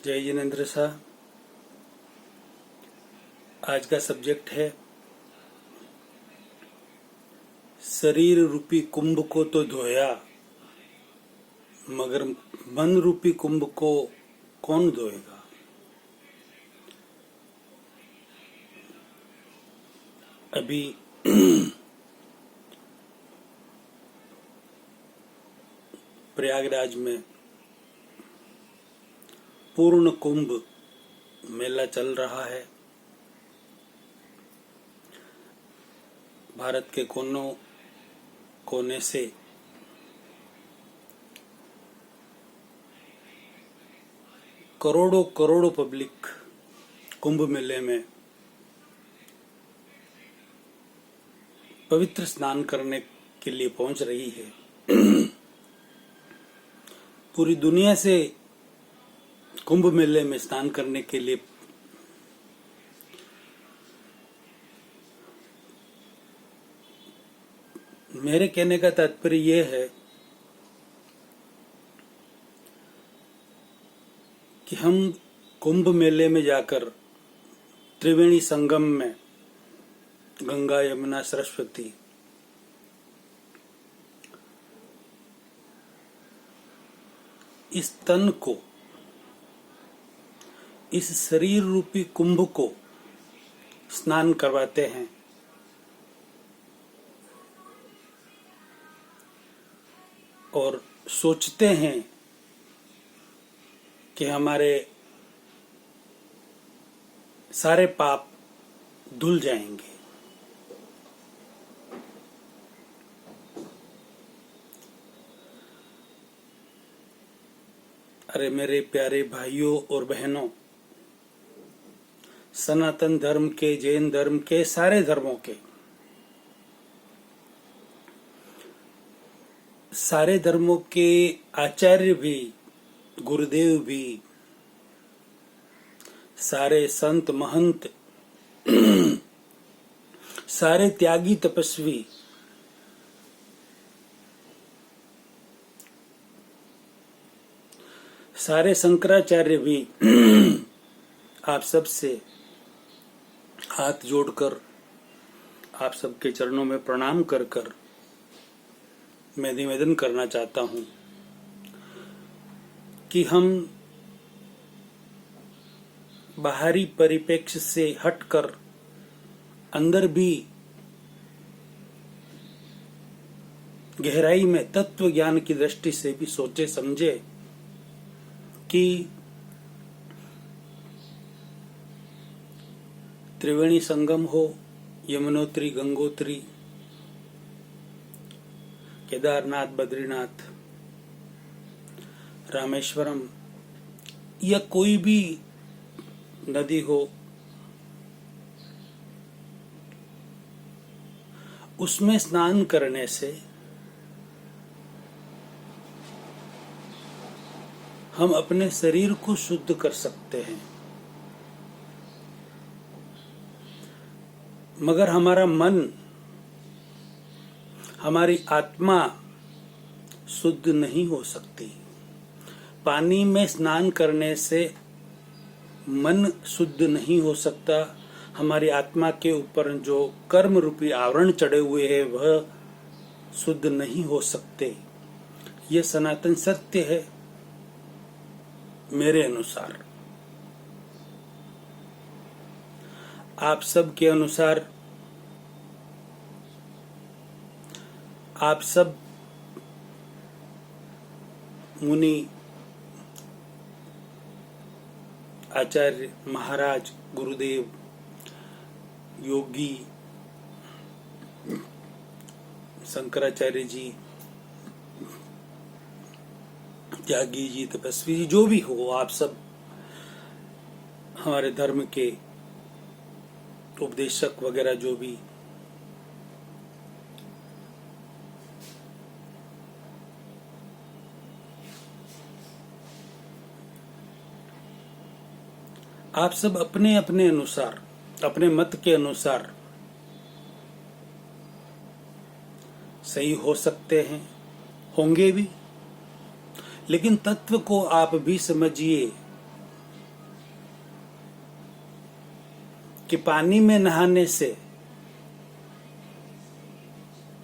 जय जिनेन्द्र शाह। आज का सब्जेक्ट है शरीर रूपी कुंभ को तो धोया, मगर मन रूपी कुंभ को कौन धोएगा। अभी प्रयागराज में पूर्ण कुंभ मेला चल रहा है। भारत के कोनों कोने से करोड़ों करोड़ों पब्लिक कुंभ मेले में पवित्र स्नान करने के लिए पहुंच रही है। पूरी दुनिया से कुंभ मेले में स्नान करने के लिए मेरे कहने का तात्पर्य यह है कि हम कुंभ मेले में जाकर त्रिवेणी संगम में गंगा यमुना सरस्वती इस तन को, इस शरीर रूपी कुंभ को स्नान करवाते हैं। और सोचते हैं कि हमारे सारे पाप धुल जाएंगे। अरे मेरे प्यारे भाइयों और बहनों, सनातन धर्म के, जैन धर्म के, सारे धर्मों के, सारे धर्मों के आचार्य भी, गुरुदेव भी, सारे संत महंत, सारे त्यागी तपस्वी सारे शंकराचार्य भी आप सब से हाथ जोड़कर, आप सबके चरणों में प्रणाम कर कर मैं निवेदन करना चाहता हूं कि हम बाहरी परिप्रेक्ष्य से हटकर अंदर भी गहराई में तत्व ज्ञान की दृष्टि से भी सोचे समझे कि त्रिवेणी संगम हो, यमुनोत्री, गंगोत्री, केदारनाथ, बद्रीनाथ, रामेश्वरम या कोई भी नदी हो, उसमें स्नान करने से हम अपने शरीर को शुद्ध कर सकते हैं, मगर हमारा मन, हमारी आत्मा शुद्ध नहीं हो सकती। पानी में स्नान करने से मन शुद्ध नहीं हो सकता। हमारी आत्मा के ऊपर जो कर्म रूपी आवरण चढ़े हुए हैं वह शुद्ध नहीं हो सकते। यह सनातन सत्य है मेरे अनुसार। आप सब के अनुसार आप सब मुनि, आचार्य, महाराज, गुरुदेव, योगी, शंकराचार्य जी, त्यागी जी, तपस्वी जी, जो भी हो, आप सब हमारे धर्म के उपदेशक वगैरह जो भी, आप सब अपने अपने अनुसार, अपने मत के अनुसार सही हो सकते हैं, होंगे भी, लेकिन तत्व को आप भी समझिए कि पानी में नहाने से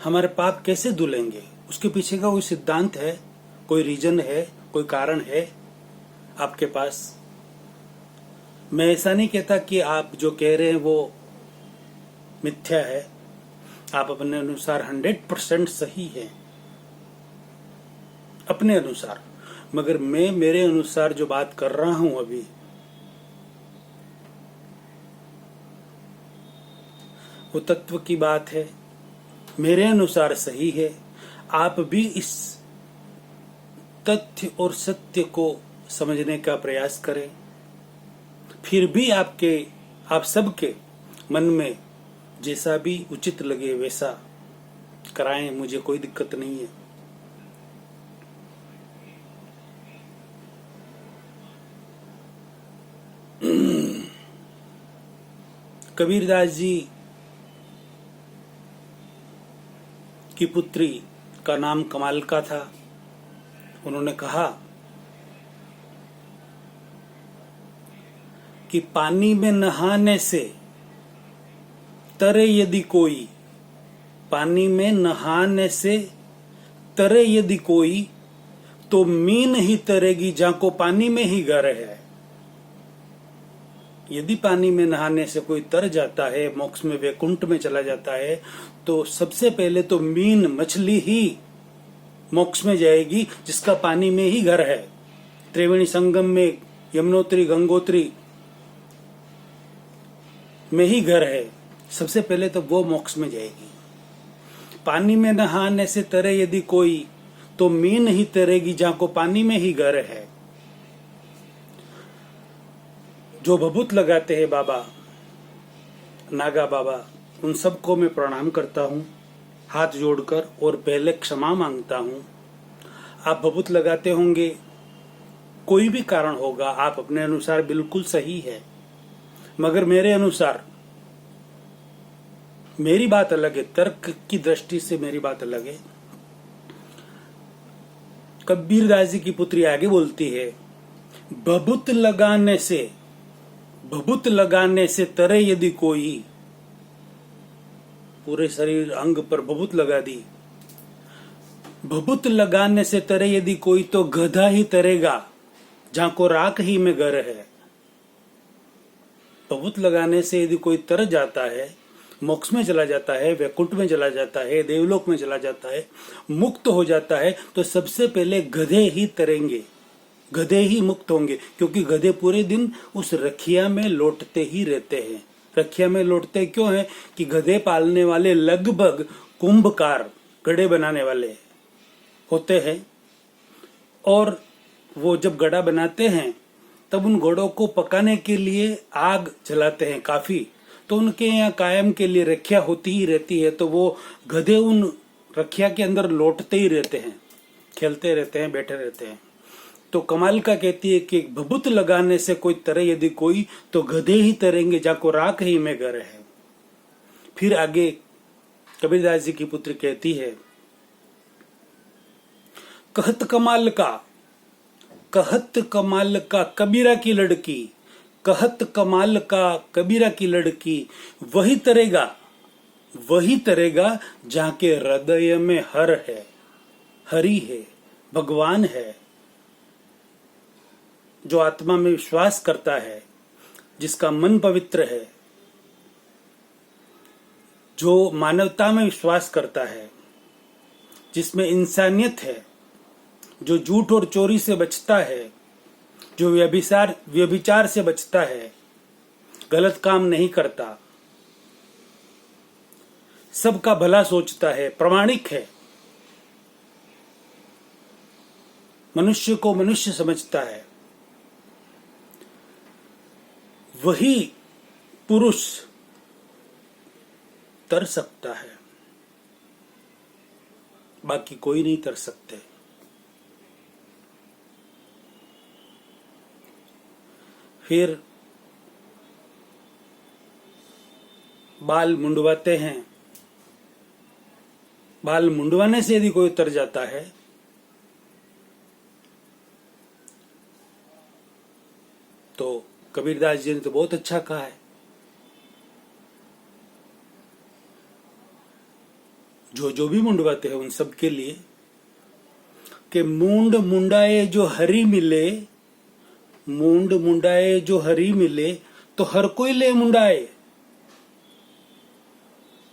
हमारे पाप कैसे धुलेंगे, उसके पीछे का कोई सिद्धांत है, कोई रीजन है, कोई कारण है आपके पास? मैं ऐसा नहीं कहता कि आप जो कह रहे हैं वो मिथ्या है, आप अपने अनुसार 100% सही है अपने अनुसार, मगर मैं मेरे अनुसार जो बात कर रहा हूं अभी, वो तत्व की बात है, मेरे अनुसार सही है। आप भी इस तथ्य और सत्य को समझने का प्रयास करें, फिर भी आप सबके मन में जैसा भी उचित लगे वैसा कराएं, मुझे कोई दिक्कत नहीं है। कबीरदास जी की पुत्री का नाम कमाल का था। उन्होंने कहा कि पानी में नहाने से तरे यदि कोई, पानी में नहाने से तरे यदि कोई, तो मीन ही तरेगी जाको पानी में ही घर है। यदि पानी में नहाने से कोई तर जाता है, मोक्ष में वैकुंठ में चला जाता है, तो सबसे पहले तो मीन मछली ही मोक्ष में जाएगी जिसका पानी में ही घर है। त्रिवेणी संगम में, यमुनोत्री गंगोत्री में ही घर है, सबसे पहले तो वो मोक्ष में जाएगी। पानी में नहाने से तरे यदि कोई, तो मीन ही तरेगी जहां को पानी में ही घर है। जो भभूत लगाते हैं बाबा, नागा बाबा, उन सबको मैं प्रणाम करता हूं हाथ जोड़कर, और पहले क्षमा मांगता हूं। आप भभूत लगाते होंगे, कोई भी कारण होगा, आप अपने अनुसार बिल्कुल सही है, मगर मेरे अनुसार मेरी बात अलग है, तर्क की दृष्टि से मेरी बात अलग है। कबीरदास जी की पुत्री आगे बोलती है, भभूत लगाने से तरे यदि कोई, पूरे शरीर अंग पर भभूत लगा दी, भभूत लगाने से तरे यदि कोई, तो गधा ही तरेगा जहां को राख ही में घर है। भभूत लगाने से यदि कोई तर जाता है, मोक्ष में चला जाता है, वैकुंठ में चला जाता है, देवलोक में चला जाता है, मुक्त हो जाता है, तो सबसे पहले गधे ही तरेंगे, गधे ही मुक्त होंगे, क्योंकि गधे पूरे दिन उस रखिया में लौटते ही रहते हैं। रखिया में लौटते क्यों हैं? कि गधे पालने वाले लगभग कुंभकार, गड़े बनाने वाले होते हैं, और वो जब गड़ा बनाते हैं तब उन घोड़ों को पकाने के लिए आग जलाते हैं काफी, तो उनके यहाँ कायम के लिए रखिया होती ही रहती है, तो वो गधे उन रखिया के अंदर लौटते ही रहते हैं, खेलते रहते हैं, बैठे रहते हैं। तो कमाल का कहती है कि भभूत लगाने से कोई तरे यदि कोई, तो गधे ही तरेंगे जाको राख ही में घर है। फिर आगे कबीरदास जी की पुत्री कहती है, कहत कमाल का कबीरा की लड़की, कहत कमाल का कबीरा की लड़की, वही तरेगा जहां के हृदय में हर है, हरि है, भगवान है। जो आत्मा में विश्वास करता है, जिसका मन पवित्र है, जो मानवता में विश्वास करता है, जिसमें इंसानियत है, जो झूठ और चोरी से बचता है, जो व्यभिचार से बचता है, गलत काम नहीं करता, सबका भला सोचता है, प्रामाणिक है, मनुष्य को मनुष्य समझता है, वही पुरुष तर सकता है, बाकी कोई नहीं तर सकते। फिर बाल मुंडवाते हैं, बाल मुंडवाने से यदि कोई उतर जाता है तो कबीरदास जी ने तो बहुत अच्छा कहा है, जो भी मुंडवाते हैं उन सब के लिए कि मूंड मुंडाए जो हरी मिले, मूंड मुंडाए जो हरी मिले तो हर कोई ले मुंडाए।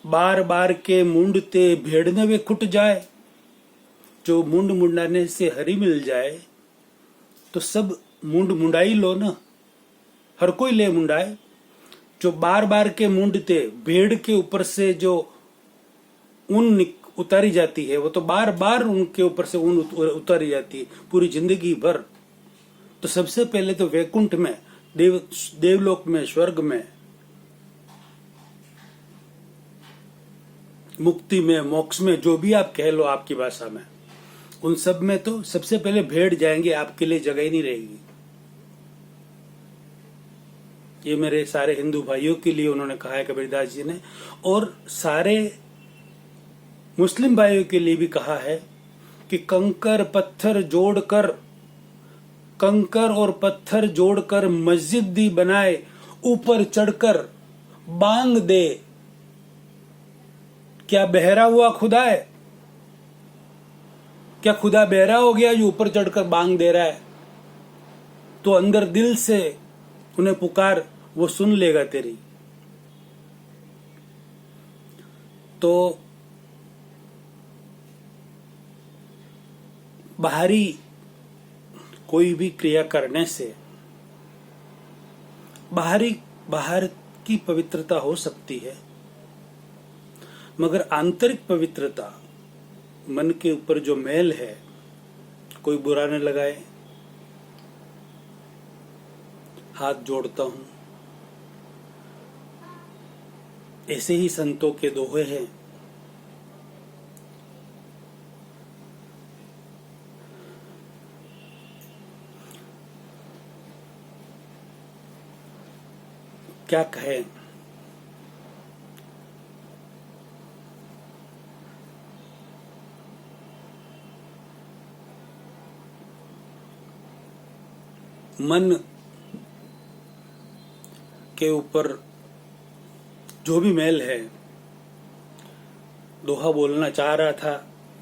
बार बार के मूंडते भेड़ न वे खुट जाए। जो मूंड मुंडाने से हरी मिल जाए तो सब मूंड मुंडाई लो ना, हर कोई ले मुंडाए। जो बार बार के मूंडते, भेड़ के ऊपर से जो ऊन उतारी जाती है वो तो बार बार उनके ऊपर से ऊन उतारी जाती है पूरी जिंदगी भर। तो सबसे पहले तो वैकुंठ में, देवलोक में, स्वर्ग में, मुक्ति में, मोक्ष में, जो भी आप कह लो आपकी भाषा में, उन सब में तो सबसे पहले भेड़ जाएंगे, आपके लिए जगह ही नहीं रहेगी। ये मेरे सारे हिंदू भाइयों के लिए उन्होंने कहा है कबीरदास जी ने, और सारे मुस्लिम भाइयों के लिए भी कहा है कि कंकर पत्थर जोड़कर, कंकर और पत्थर जोड़कर मस्जिद दी बनाए, ऊपर चढ़कर बांग दे। क्या बहरा हुआ खुदा है? क्या खुदा बहरा हो गया जो ऊपर चढ़कर बांग दे रहा है? तो अंदर दिल से उन्हें पुकार, वो सुन लेगा तेरी। तो बाहरी कोई भी क्रिया करने से बाहर की पवित्रता हो सकती है, मगर आंतरिक पवित्रता, मन के ऊपर जो मैल है, कोई बुरा न लगाए। हाथ जोड़ता हूं। ऐसे ही संतों के दोहे हैं। क्या कहें, मन के ऊपर जो भी मैल है, दोहा बोलना चाह रहा था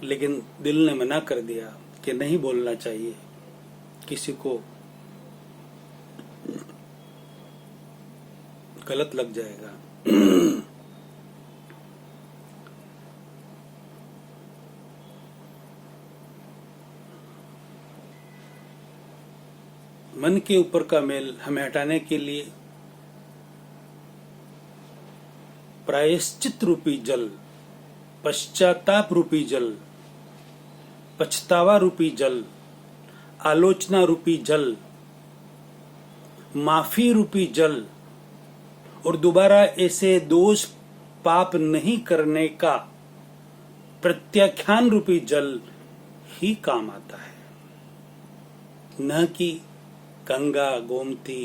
लेकिन दिल ने मना कर दिया कि नहीं बोलना चाहिए, किसी को गलत लग जाएगा। मन के ऊपर का मैल हमें हटाने के लिए प्रायश्चित रूपी जल, पश्चाताप रूपी जल, पछतावा रूपी जल, आलोचना रूपी जल, माफी रूपी जल और दोबारा ऐसे दोष पाप नहीं करने का प्रत्याख्यान रूपी जल ही काम आता है, न कि गंगा, गोमती,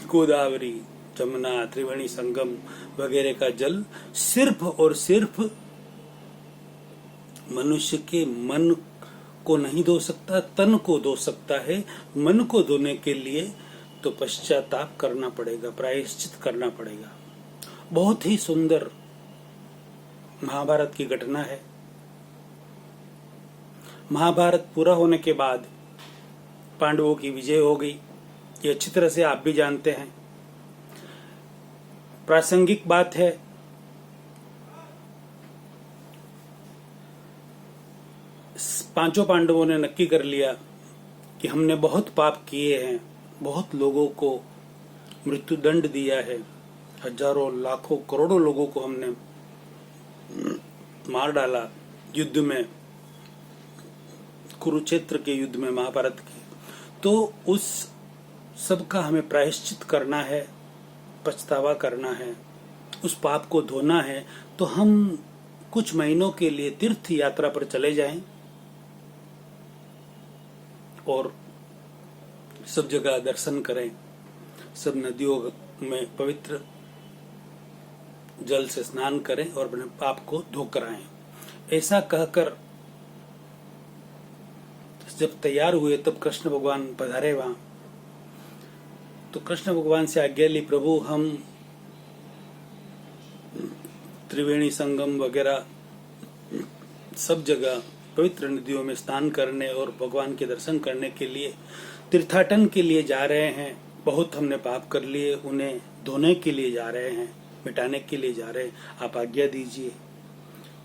गोदावरी, जमुना, त्रिवेणी संगम वगैरह का जल सिर्फ और सिर्फ मनुष्य के मन को नहीं धो सकता, तन को धो सकता है। मन को धोने के लिए तो पश्चाताप करना पड़ेगा, प्रायश्चित करना पड़ेगा। बहुत ही सुंदर महाभारत की घटना है। महाभारत पूरा होने के बाद पांडवों की विजय हो गई, ये अच्छी तरह से आप भी जानते हैं। प्रासंगिक बात है, पांचों पांडवों ने नक्की कर लिया कि हमने बहुत पाप किए हैं, बहुत लोगों को मृत्यु दंड दिया है, हजारों, लाखों, करोड़ों लोगों को हमने मार डाला युद्ध में, कुरुक्षेत्र के युद्ध में, महाभारत के। तो उस सब का हमें प्रायश्चित करना है, पछतावा करना है, उस पाप को धोना है। तो हम कुछ महीनों के लिए तीर्थ यात्रा पर चले जाएं और सब जगह दर्शन करें, सब नदियों में पवित्र जल से स्नान करें और अपने पाप को धोकर आएं। ऐसा कहकर जब तैयार हुए तब कृष्ण भगवान पधारे वहां। तो कृष्ण भगवान से आज्ञा ली, प्रभु हम त्रिवेणी संगम वगैरह सब जगह पवित्र नदियों में स्नान करने और भगवान के दर्शन करने के लिए, तीर्थाटन के लिए जा रहे हैं। बहुत हमने पाप कर लिए, उन्हें धोने के लिए जा रहे हैं, मिटाने के लिए जा रहे हैं। आप आज्ञा दीजिए।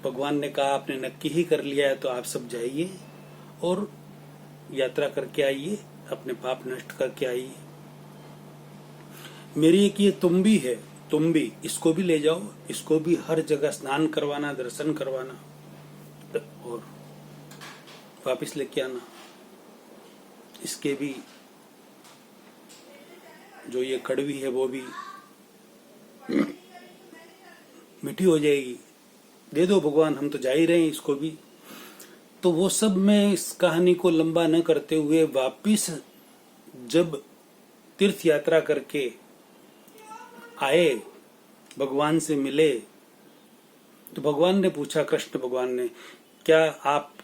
भगवान ने कहा आपने नक्की ही कर लिया है तो आप सब जाइए और यात्रा करके आइए, अपने पाप नष्ट करके आइए। मेरी एक ये तुम्बी है, तुम्बी, इसको भी ले जाओ, इसको भी हर जगह स्नान करवाना, दर्शन करवाना और वापिस लेके आना। इसके भी जो ये कड़वी है वो भी मीठी हो जाएगी। दे दो भगवान, हम तो जा ही रहे हैं, इसको भी। तो वो सब मैं इस कहानी को लंबा न करते हुए वापिस जब तीर्थ यात्रा करके आए, भगवान से मिले, तो भगवान ने पूछा, कृष्ण भगवान ने, क्या आप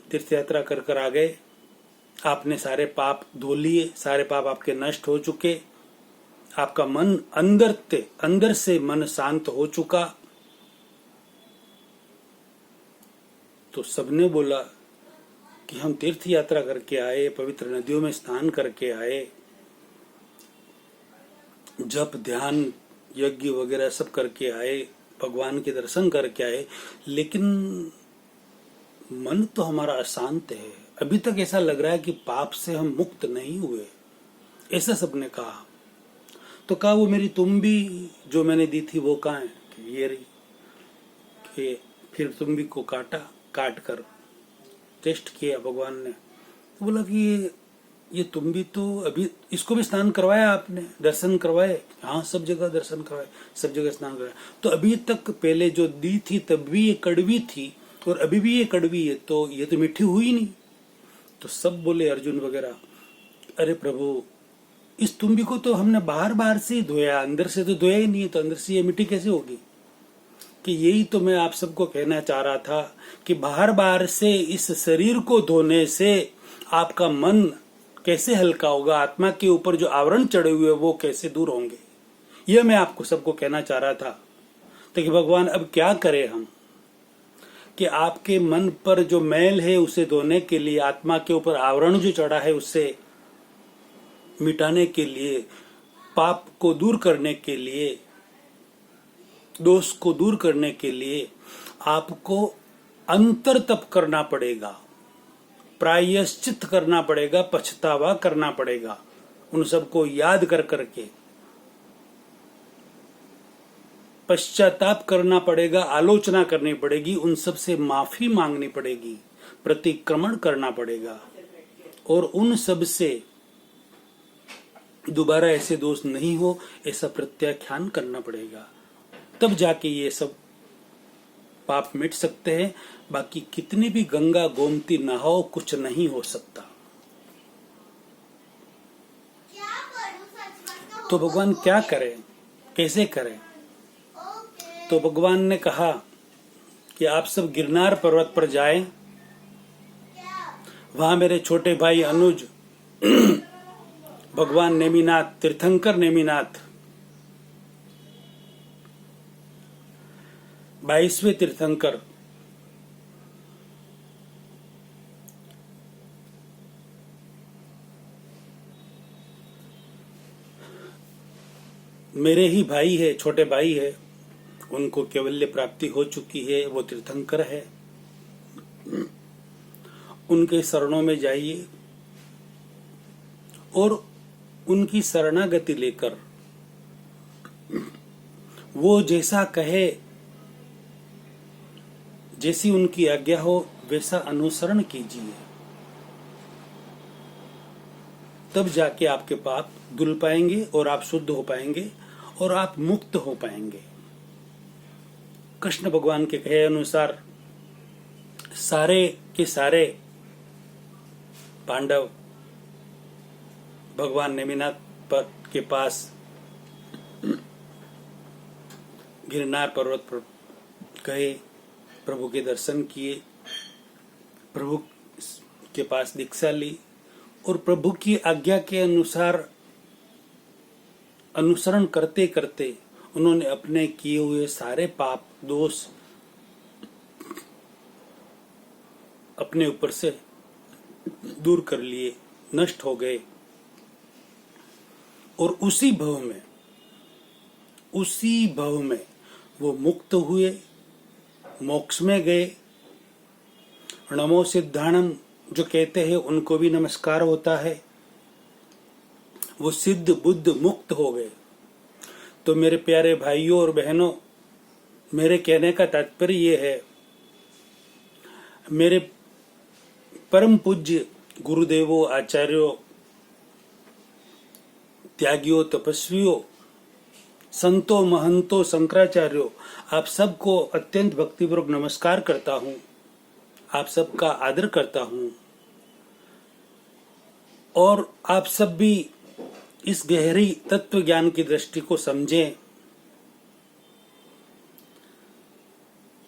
तीर्थ यात्रा कर कर आ गए? आपने सारे पाप धो लिए, सारे पाप आपके नष्ट हो चुके, आपका मन अंदर से मन शांत हो चुका? तो सबने बोला कि हम तीर्थ यात्रा करके आए, पवित्र नदियों में स्नान करके आए, जप ध्यान यज्ञ वगैरह सब करके आए, भगवान के दर्शन करके आए, लेकिन मन तो हमारा अशांत है। अभी तक ऐसा लग रहा है कि पाप से हम मुक्त नहीं हुए, ऐसा सबने कहा। तो कहा वो मेरी तुम्बी जो मैंने दी थी वो कहाँ है? कि ये रही। कि फिर तुम्बी को काट कर टेस्ट किया भगवान ने, तो बोला कि ये तुम्बी तो अभी, इसको भी स्नान करवाया आपने, दर्शन करवाए? हाँ, सब जगह दर्शन करवाए, सब जगह स्नान करवाया। तो अभी तक पहले जो दी थी तब भी ये कड़वी थी और अभी भी ये कड़वी है, तो ये तो मीठी हुई नहीं। तो सब बोले, अर्जुन वगैरह, अरे प्रभु, इस तुम्बी को तो हमने बाहर से ही धोया, अंदर से तो धोया ही नहीं है, तो अंदर से ये मिट्टी कैसे होगी? कि यही तो मैं आप सबको कहना चाह रहा था कि बाहर से इस शरीर को धोने से आपका मन कैसे हल्का होगा, आत्मा के ऊपर जो आवरण चढ़े हुए वो कैसे दूर होंगे, यह मैं आपको सबको कहना चाह रहा था। तो कि भगवान अब क्या करें हम, कि आपके मन पर जो मैल है उसे धोने के लिए, आत्मा के ऊपर आवरण जो चढ़ा है उससे मिटाने के लिए, पाप को दूर करने के लिए, दोष को दूर करने के लिए आपको अंतर तप करना पड़ेगा, प्रायश्चित करना पड़ेगा, पछतावा करना पड़ेगा। उन सबको याद कर करके पश्चाताप करना पड़ेगा, आलोचना करनी पड़ेगी, उन सब से माफी मांगनी पड़ेगी, प्रतिक्रमण करना पड़ेगा और उन सब से दोबारा ऐसे दोष नहीं हो ऐसा प्रत्याख्यान करना पड़ेगा। तब जाके ये सब पाप मिट सकते हैं। बाकी कितनी भी गंगा गोमती नहाओ, कुछ नहीं हो सकता। तो भगवान क्या करें, कैसे करें? तो भगवान ने कहा कि आप सब गिरनार पर्वत पर जाएं, वहां मेरे छोटे भाई अनुज भगवान नेमिनाथ, तीर्थंकर नेमिनाथ 22वें तीर्थंकर, मेरे ही भाई है, छोटे भाई है, उनको कैवल्य प्राप्ति हो चुकी है, वो तीर्थंकर है। उनके शरणों में जाइए और उनकी शरणागति लेकर वो जैसा कहे, जैसी उनकी आज्ञा हो वैसा अनुसरण कीजिए, तब जाके आपके पाप धुल पाएंगे और आप शुद्ध हो पाएंगे और आप मुक्त हो पाएंगे। कृष्ण भगवान के कहे अनुसार सारे के सारे पांडव भगवान नेमिनाथ के पास गिरनार पर्वत पर गए, प्रभु के दर्शन किए, प्रभु के पास दीक्षा ली और प्रभु की आज्ञा के अनुसार अनुसरण करते करते उन्होंने अपने किए हुए सारे पाप दोष अपने ऊपर से दूर कर लिए, नष्ट हो गए। और उसी भव में वो मुक्त हुए, मोक्ष में गए। नमो सिद्धाणम जो कहते हैं उनको भी नमस्कार होता है। वो सिद्ध बुद्ध मुक्त हो गए। तो मेरे प्यारे भाइयों और बहनों, मेरे कहने का तात्पर्य ये है, मेरे परम पूज्य गुरुदेवों, आचार्यों, त्यागियों, तपस्वियों, संतों, महंतों, शंकराचार्यों, आप सबको अत्यंत भक्तिपूर्वक नमस्कार करता हूं। आप सबका आदर करता हूं। और आप सब भी इस गहरी तत्व ज्ञान की दृष्टि को समझें।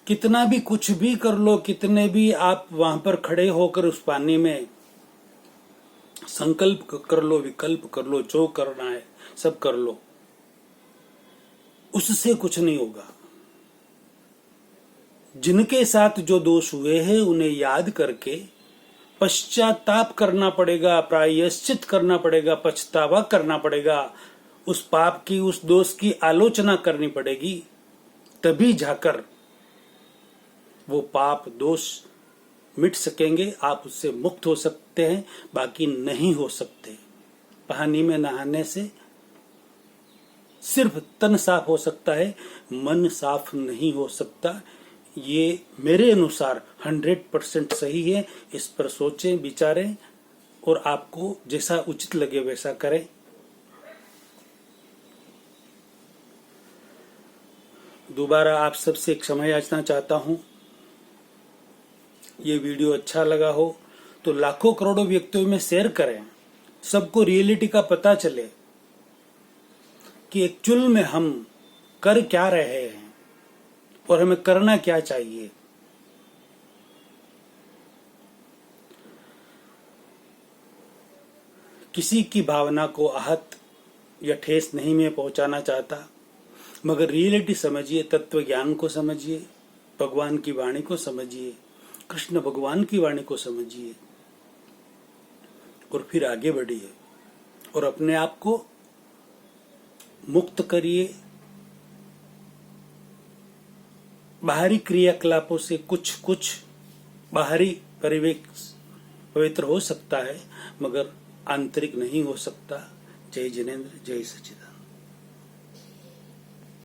कितना भी कुछ भी कर लो, कितने भी आप वहां पर खड़े होकर उस पानी में संकल्प कर लो, विकल्प कर लो, जो करना है सब कर लो, उससे कुछ नहीं होगा। जिनके साथ जो दोष हुए हैं उन्हें याद करके पश्चाताप करना पड़ेगा, प्रायश्चित करना पड़ेगा, पछतावा करना पड़ेगा, उस पाप की, उस दोष की आलोचना करनी पड़ेगी। तभी जाकर वो पाप दोष मिट सकेंगे, आप उससे मुक्त हो सकते हैं, बाकी नहीं हो सकते। पानी में नहाने से सिर्फ तन साफ हो सकता है, मन साफ नहीं हो सकता। ये मेरे अनुसार 100% सही है। इस पर सोचें, विचारें और आपको जैसा उचित लगे वैसा करें। दोबारा आप सबसे क्षमा याचना चाहता हूं। ये वीडियो अच्छा लगा हो तो लाखों करोड़ों व्यक्तियों में शेयर करें, सबको रियलिटी का पता चले कि एक्चुअल में हम कर क्या रहे हैं और हमें करना क्या चाहिए। किसी की भावना को आहत या ठेस नहीं मैं पहुंचाना चाहता, मगर रियलिटी समझिए, तत्व ज्ञान को समझिए, भगवान की वाणी को समझिए, कृष्ण भगवान की वाणी को समझिए और फिर आगे बढ़िए और अपने आप को मुक्त करिए। बाहरी क्रियाकलापों से कुछ बाहरी परिवेश पवित्र हो सकता है, मगर आंतरिक नहीं हो सकता। जय जिनेंद्र, जय सच्चिदानंद।